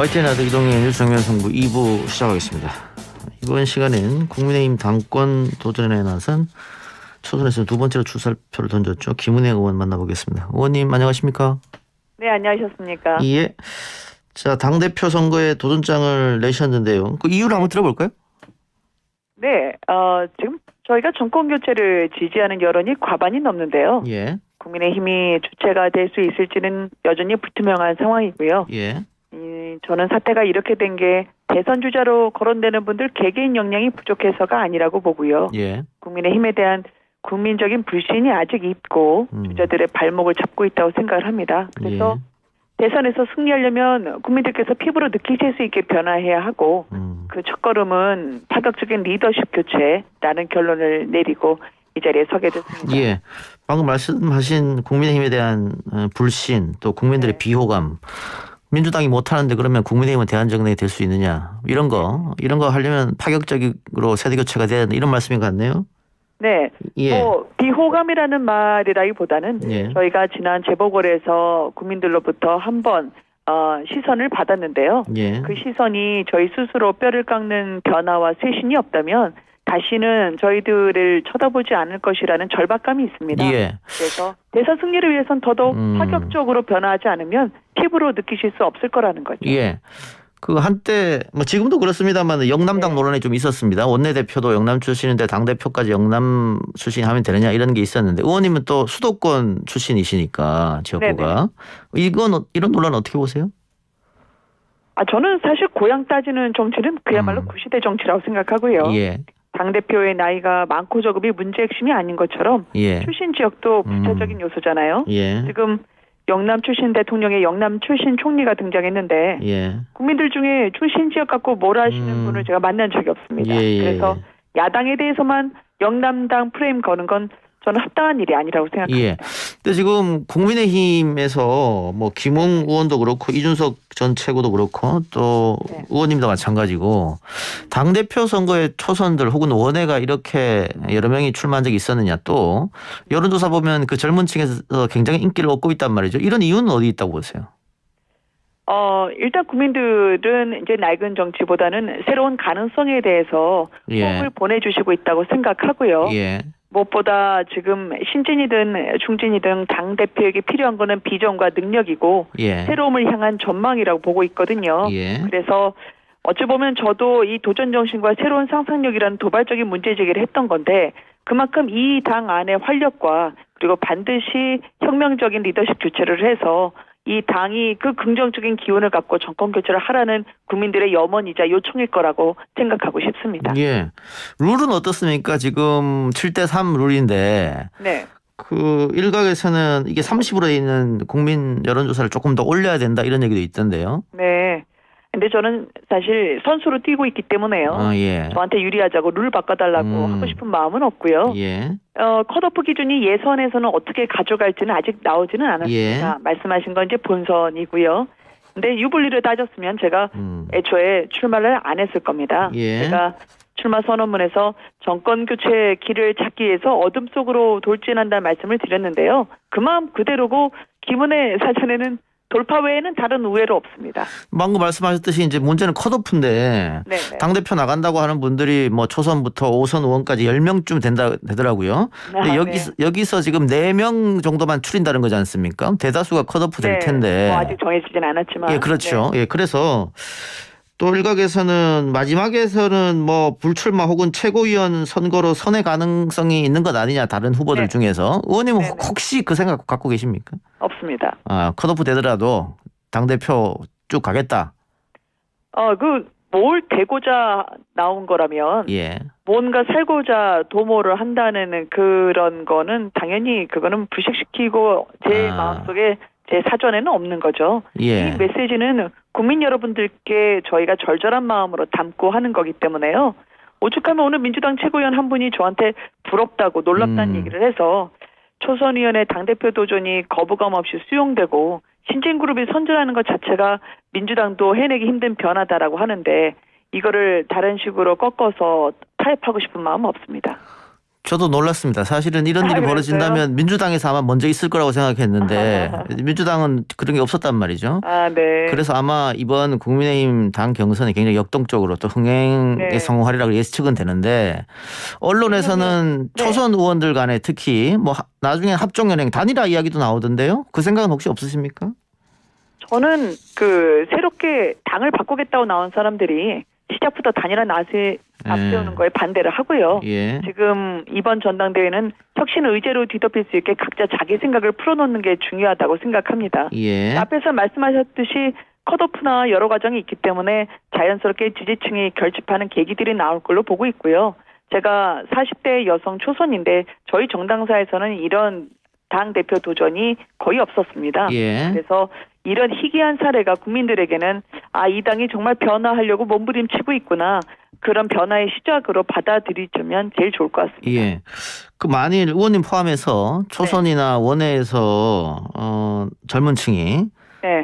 YTN 아들 이동의 뉴스 정면 승부 2부 시작하겠습니다. 이번 시간엔 국민의힘 당권 도전에 나선 초선에서 두 번째로 출사표를 던졌죠. 김은혜 의원 만나보겠습니다. 의원님 안녕하십니까? 네, 안녕하셨습니까? 예. 자, 당대표 선거에 도전장을 내셨는데요. 그 이유를 한번 들어볼까요? 네, 지금 저희가 정권 교체를 지지하는 여론이 과반이 넘는데요. 예. 국민의힘이 주체가 될 수 있을지는 여전히 불투명한 상황이고요. 예. 저는 사태가 이렇게 된 게 대선 주자로 거론되는 분들 개개인 역량이 부족해서가 아니라고 보고요. 예. 국민의힘에 대한 국민적인 불신이 아직 있고 주자들의 발목을 잡고 있다고 생각을 합니다. 그래서 대선에서 승리하려면 국민들께서 피부로 느끼실 수 있게 변화해야 하고 그 첫걸음은 파격적인 리더십 교체라는 결론을 내리고 이 자리에 서게 됐습니다. 예. 방금 말씀하신 국민의힘에 대한 불신 또 국민들의 비호감 민주당이 못하는데 그러면 국민의힘은 대안정당이 될 수 있느냐 이런 거 하려면 파격적으로 세대교체가 돼야 된다 이런 말씀인 것 같네요. 네. 예. 비호감이라는 말이라기보다는 예. 저희가 지난 재보궐에서 국민들로부터 한번 시선을 받았는데요. 예. 그 시선이 저희 스스로 뼈를 깎는 변화와 쇄신이 없다면 다시는 저희들을 쳐다보지 않을 것이라는 절박감이 있습니다. 예. 그래서 대선 승리를 위해선 더더욱 파격적으로 변화하지 않으면 피부로 느끼실 수 없을 거라는 거죠. 예. 그 한때 뭐 지금도 그렇습니다만 영남당 논란이 좀 있었습니다. 원내대표도 영남 출신인데 당대표까지 영남 출신이 하면 되느냐 이런 게 있었는데 의원님은 또 수도권 출신이시니까 지역구가 이런 논란 어떻게 보세요? 저는 사실 고향 따지는 정치는 그야말로 구시대 정치라고 생각하고요. 예. 당대표의 나이가 많고 적음이 문제 핵심이 아닌 것처럼 예. 출신 지역도 부차적인 요소잖아요. 예. 지금 영남 출신 대통령의 영남 출신 총리가 등장했는데 예. 국민들 중에 출신 지역 갖고 뭐라 하시는 분을 제가 만난 적이 없습니다. 그래서 야당에 대해서만 영남당 프레임 거는 건 저는 합당한 일이 아니라고 생각합니다. 예. 근데 지금 국민의힘에서 뭐 김웅 의원도 그렇고 이준석 전 최고도 그렇고 또 의원님도 마찬가지고 당대표 선거에 초선들 혹은 원외가 이렇게 여러 명이 출마한 적이 있었느냐 또 여론조사 보면 그 젊은 층에서 굉장히 인기를 얻고 있단 말이죠. 이런 이유는 어디 있다고 보세요? 일단 국민들은 이제 낡은 정치보다는 새로운 가능성에 대해서 호응을 보내주시고 있다고 생각하고요. 예. 무엇보다 지금 신진이든 중진이든 당대표에게 필요한 거는 비전과 능력이고 새로움을 향한 전망이라고 보고 있거든요. 그래서 어찌 보면 저도 이 도전 정신과 새로운 상상력이라는 도발적인 문제 제기를 했던 건데 그만큼 이 당 안의 활력과 그리고 반드시 혁명적인 리더십 교체를 해서 이 당이 그 긍정적인 기운을 갖고 정권 교체를 하라는 국민들의 염원이자 요청일 거라고 생각하고 싶습니다. 예. 룰은 어떻습니까? 지금 7대3 룰인데 네. 그 일각에서는 이게 30으로 돼 있는 국민 여론조사를 조금 더 올려야 된다 이런 얘기도 있던데요. 네. 근데 저는 사실 선수로 뛰고 있기 때문에요. 저한테 유리하자고 룰 바꿔달라고 하고 싶은 마음은 없고요. 컷오프 기준이 예선에서는 어떻게 가져갈지는 아직 나오지는 않았습니다. 말씀하신 건 이제 본선이고요. 근데 유불리를 따졌으면 제가 애초에 출마를 안 했을 겁니다. 제가 출마 선언문에서 정권 교체 길을 찾기 위해서 어둠 속으로 돌진한다는 말씀을 드렸는데요. 그 마음 그대로고 김은혜 사전에는 돌파 외에는 다른 우회로 없습니다. 방금 말씀하셨듯이 이제 문제는 컷오프인데 당대표 나간다고 하는 분들이 뭐 초선부터 5선 의원까지 10명쯤 되더라고요. 근데 여기서 지금 4명 정도만 추린다는 거지 않습니까? 대다수가 컷오프 될 텐데. 뭐 아직 정해지진 않았지만. 예, 그렇죠. 예, 그래서 또 일각에서는 마지막에서는 뭐 불출마 혹은 최고위원 선거로 선의 가능성이 있는 것 아니냐 다른 후보들 중에서 의원님은 혹시 그 생각 갖고 계십니까? 없습니다. 컷오프 되더라도 당대표 쭉 가겠다. 뭘 되고자 나온 거라면 뭔가 살고자 도모를 한다는 그런 거는 당연히 그거는 불식시키고 제 마음속에 제 사전에는 없는 거죠. 이 메시지는 국민 여러분들께 저희가 절절한 마음으로 담고 하는 거기 때문에요. 오죽하면 오늘 민주당 최고위원 한 분이 저한테 부럽다고 놀랍다는 얘기를 해서 초선의원의 당대표 도전이 거부감 없이 수용되고 신진그룹이 선전하는 것 자체가 민주당도 해내기 힘든 변화다라고 하는데 이거를 다른 식으로 꺾어서 타협하고 싶은 마음은 없습니다. 저도 놀랐습니다. 사실은 이런 일이 벌어진다면 민주당에서 아마 먼저 있을 거라고 생각했는데 민주당은 그런 게 없었단 말이죠. 네. 그래서 아마 이번 국민의힘 당 경선이 굉장히 역동적으로 또 흥행에 성공하리라고 예측은 되는데 언론에서는 초선 의원들 간에 특히 뭐 나중에 합종연행 단일화 이야기도 나오던데요. 그 생각은 혹시 없으십니까? 저는 새롭게 당을 바꾸겠다고 나온 사람들이 시작부터 단일화 앞세우는 거에 반대를 하고요. 지금 이번 전당대회는 혁신을 의제로 뒤덮일 수 있게 각자 자기 생각을 풀어놓는 게 중요하다고 생각합니다. 앞에서 말씀하셨듯이 컷오프나 여러 과정이 있기 때문에 자연스럽게 지지층이 결집하는 계기들이 나올 걸로 보고 있고요. 제가 40대 여성 초선인데 저희 정당사에서는 이런 당대표 도전이 거의 없었습니다. 그래서 이런 희귀한 사례가 국민들에게는 이 당이 정말 변화하려고 몸부림치고 있구나. 그런 변화의 시작으로 받아들이자면 제일 좋을 것 같습니다. 그 만일 의원님 포함해서 초선이나 원외에서 젊은 층이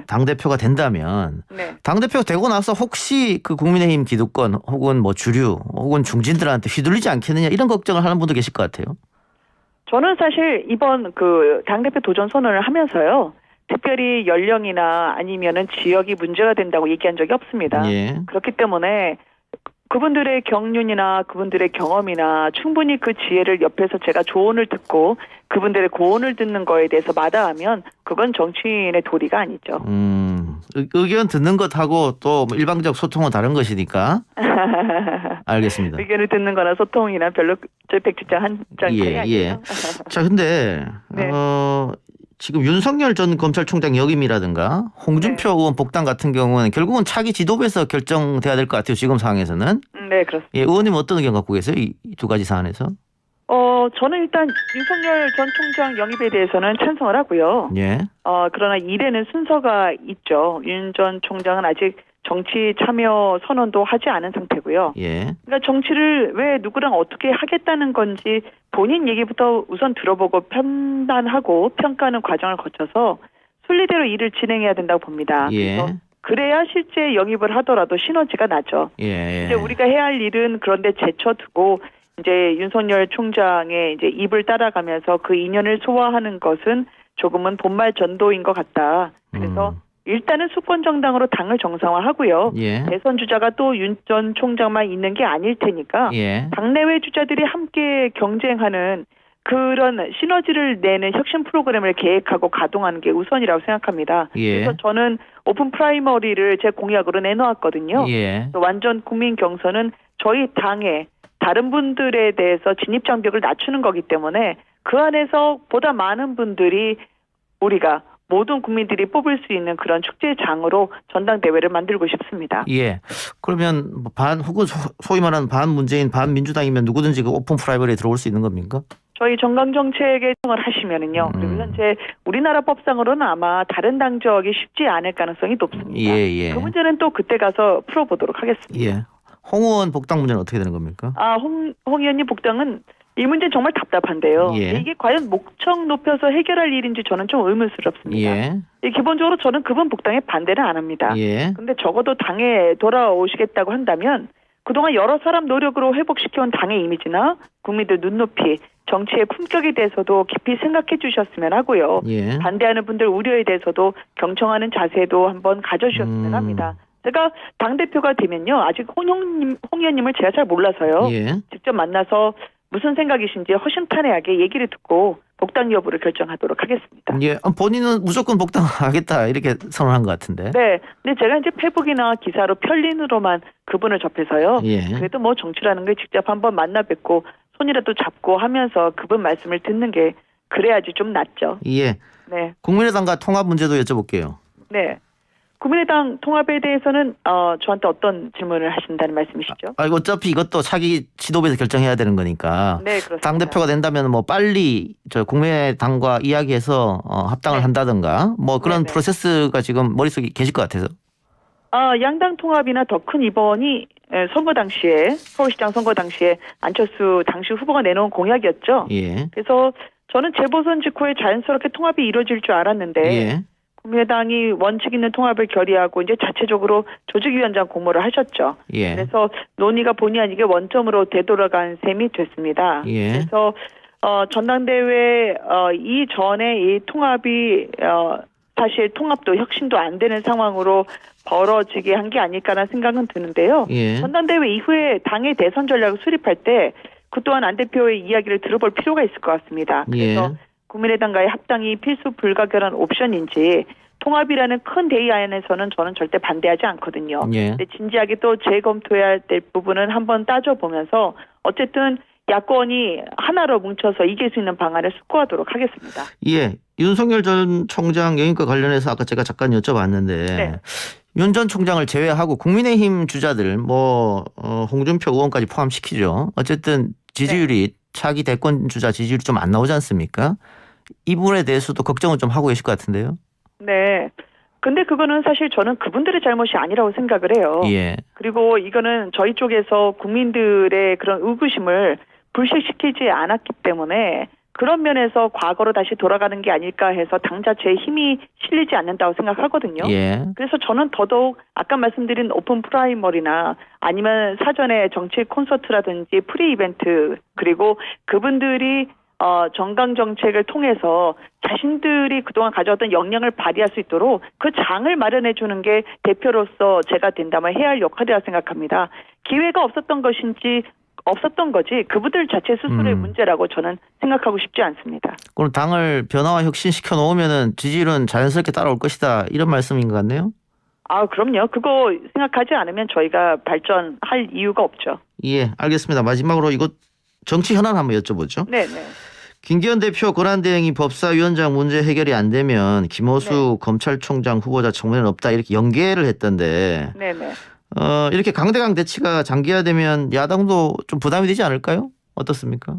당대표가 된다면 당대표가 되고 나서 혹시 그 국민의힘 기득권 혹은 뭐 주류 혹은 중진들한테 휘둘리지 않겠느냐 이런 걱정을 하는 분도 계실 것 같아요. 저는 사실 이번 당대표 도전 선언을 하면서요. 특별히 연령이나 아니면은 지역이 문제가 된다고 얘기한 적이 없습니다. 그렇기 때문에 그분들의 경륜이나 그분들의 경험이나 충분히 그 지혜를 옆에서 제가 조언을 듣고 그분들의 고언을 듣는 거에 대해서 마다하면 그건 정치인의 도리가 아니죠. 의견 듣는 것하고 또 일방적 소통은 다른 것이니까. 알겠습니다. 의견을 듣는 거나 소통이나 별로 저 백지장 한 장 차이 아니에요. 자, 근데 지금 윤석열 전 검찰총장 역임이라든가 홍준표 의원 복당 같은 경우는 결국은 차기 지도부에서 결정돼야 될 것 같아요. 지금 상황에서는. 네, 그렇습니다. 의원님 어떤 의견 갖고 계세요? 이 두 가지 사안에서? 저는 일단 윤석열 전 총장 영입에 대해서는 찬성을 하고요. 그러나 일에는 순서가 있죠. 윤 전 총장은 아직 정치 참여 선언도 하지 않은 상태고요. 그러니까 정치를 왜 누구랑 어떻게 하겠다는 건지 본인 얘기부터 우선 들어보고 판단하고 평가하는 과정을 거쳐서 순리대로 일을 진행해야 된다고 봅니다. 그래서 그래야 실제 영입을 하더라도 시너지가 나죠. 이제 우리가 해야 할 일은 그런데 제쳐두고 이제 윤석열 총장의 이제 입을 따라가면서 그 인연을 소화하는 것은 조금은 본말 전도인 것 같다. 그래서 일단은 수권 정당으로 당을 정상화하고요. 대선 주자가 또 윤 전 총장만 있는 게 아닐 테니까 당내외 주자들이 함께 경쟁하는 그런 시너지를 내는 혁신 프로그램을 계획하고 가동하는 게 우선이라고 생각합니다. 그래서 저는 오픈 프라이머리를 제 공약으로 내놓았거든요. 완전 국민 경선은 저희 당의 다른 분들에 대해서 진입 장벽을 낮추는 거기 때문에 그 안에서 보다 많은 분들이 우리가 모든 국민들이 뽑을 수 있는 그런 축제장으로 전당대회를 만들고 싶습니다. 그러면 반 혹은 소위 말하는 반 문재인 반 민주당이면 누구든지 그 오픈 프라이머리에 들어올 수 있는 겁니까? 저희 정강정책에 통을 하시면은요. 그리고 현재 우리나라 법상으로는 아마 다른 당적이 쉽지 않을 가능성이 높습니다. 그 문제는 또 그때 가서 풀어보도록 하겠습니다. 홍 의원 복당 문제는 어떻게 되는 겁니까? 홍 의원님 복당은 이 문제는 정말 답답한데요. 이게 과연 목적 높여서 해결할 일인지 저는 좀 의문스럽습니다. 기본적으로 저는 그분 복당에 반대는 안 합니다. 근데 적어도 당에 돌아오시겠다고 한다면 그동안 여러 사람 노력으로 회복시켜온 당의 이미지나 국민들 눈높이, 정치의 품격에 대해서도 깊이 생각해 주셨으면 하고요. 반대하는 분들 우려에 대해서도 경청하는 자세도 한번 가져주셨으면 합니다. 제가 당대표가 되면요. 아직 홍 의원님을 제가 잘 몰라서요. 직접 만나서 무슨 생각이신지 허심탄회하게 얘기를 듣고 복당 여부를 결정하도록 하겠습니다. 본인은 무조건 복당하겠다 이렇게 선언한 것 같은데. 네. 근데 제가 이제 페북이나 기사로 편린으로만 그분을 접해서요. 그래도 뭐 정치라는 걸 직접 한번 만나 뵙고 손이라도 잡고 하면서 그분 말씀을 듣는 게 그래야지 좀 낫죠. 국민의당과 통합 문제도 여쭤볼게요. 국민의당 통합에 대해서는 저한테 어떤 질문을 하신다는 말씀이시죠? 어차피 이것도 차기 지도부에서 결정해야 되는 거니까. 그렇습니다. 당대표가 된다면 뭐 빨리 국민의당과 이야기해서 합당을 한다든가 뭐 그런 프로세스가 지금 머릿속에 계실 것 같아서. 양당 통합이나 더 큰 이번이 선거 당시에 서울시장 선거 당시에 안철수 당시 후보가 내놓은 공약이었죠. 그래서 저는 재보선 직후에 자연스럽게 통합이 이루어질 줄 알았는데 국민의당이 원칙 있는 통합을 결의하고 이제 자체적으로 조직위원장 공모를 하셨죠. 예. 그래서 논의가 본의 아니게 원점으로 되돌아간 셈이 됐습니다. 예. 그래서 전당대회 이전에 이 통합이 사실 통합도 혁신도 안 되는 상황으로 벌어지게 한 게 아닐까라는 생각은 드는데요. 예. 전당대회 이후에 당의 대선 전략을 수립할 때 그 또한 안 대표의 이야기를 들어볼 필요가 있을 것 같습니다. 그래서 예. 국민의당과의 합당이 필수 불가결한 옵션인지 통합이라는 큰 대의 안에서는 저는 절대 반대하지 않거든요. 예. 근데 진지하게 또 재검토해야 될 부분은 한번 따져보면서 어쨌든 야권이 하나로 뭉쳐서 이길 수 있는 방안을 숙고하도록 하겠습니다. 예, 윤석열 전 총장 영입과 관련해서 아까 제가 잠깐 여쭤봤는데 네. 윤 전 총장을 제외하고 국민의힘 주자들 홍준표 의원까지 포함시키죠. 어쨌든 지지율이 차기 대권 주자 지지율이 좀 안 나오지 않습니까? 이 부분에 대해서도 걱정은 좀 하고 계실 것 같은데요. 네. 근데 그거는 사실 저는 그분들의 잘못이 아니라고 생각을 해요. 예. 그리고 이거는 저희 쪽에서 국민들의 그런 의구심을 불식시키지 않았기 때문에 그런 면에서 과거로 다시 돌아가는 게 아닐까 해서 당 자체에 힘이 실리지 않는다고 생각하거든요. 예. 그래서 저는 더더욱 아까 말씀드린 오픈 프라이머리나 아니면 사전에 정치 콘서트라든지 프리 이벤트 그리고 그분들이 정강 정책을 통해서 자신들이 그동안 가져왔던 역량을 발휘할 수 있도록 그 장을 마련해 주는 게 대표로서 제가 된다면 해야 할 역할이라고 생각합니다. 기회가 없었던 것인지 없었던 거지 그분들 자체 스스로의 문제라고 저는 생각하고 싶지 않습니다. 그럼 당을 변화와 혁신시켜 놓으면은 지지율은 자연스럽게 따라올 것이다 이런 말씀인 것 같네요. 아, 그럼요. 그거 생각하지 않으면 저희가 발전할 이유가 없죠. 예, 알겠습니다. 마지막으로 이거 정치 현안 한번 여쭤보죠. 네. 김기현 대표 권한대행이 법사위원장 문제 해결이 안 되면 김호수 검찰총장 후보자 청문회는 없다 이렇게 연계를 했던데 네네. 이렇게 강대강 대치가 장기화되면 야당도 좀 부담이 되지 않을까요? 어떻습니까?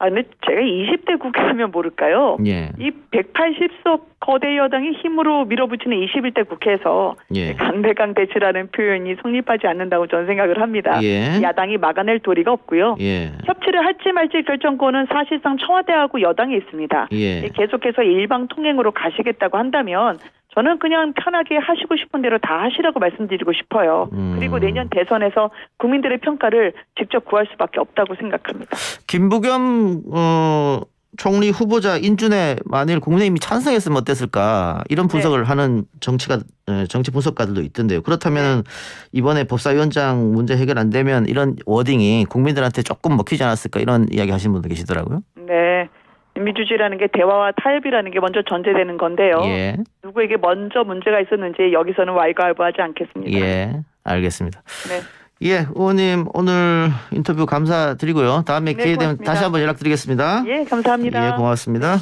근데 제가 20대 국회라면 모를까요? 예. 이 180석 거대 여당이 힘으로 밀어붙이는 21대 국회에서 예. 강대강 대치라는 표현이 성립하지 않는다고 저는 생각을 합니다. 예. 야당이 막아낼 도리가 없고요. 예. 협치를 할지 말지 결정권은 사실상 청와대하고 여당에 있습니다. 예. 계속해서 일방 통행으로 가시겠다고 한다면 저는 그냥 편하게 하시고 싶은 대로 다 하시라고 말씀드리고 싶어요. 그리고 내년 대선에서 국민들의 평가를 직접 구할 수밖에 없다고 생각합니다. 김부겸 총리 후보자 인준에 만일 국민의힘이 찬성했으면 어땠을까 이런 분석을 하는 정치 분석가들도 있던데요. 그렇다면 이번에 법사위원장 문제 해결 안 되면 이런 워딩이 국민들한테 조금 먹히지 않았을까 이런 이야기 하시는 분도 계시더라고요. 네. 민주주의라는 게 대화와 타협이라는 게 먼저 전제되는 건데요. 예. 누구에게 먼저 문제가 있었는지 여기서는 왈가왈부하지 않겠습니다. 예, 알겠습니다. 네. 예, 의원님 오늘 인터뷰 감사드리고요. 다음에 기회 되면 고맙습니다. 다시 한번 연락드리겠습니다. 예, 감사합니다. 예, 고맙습니다.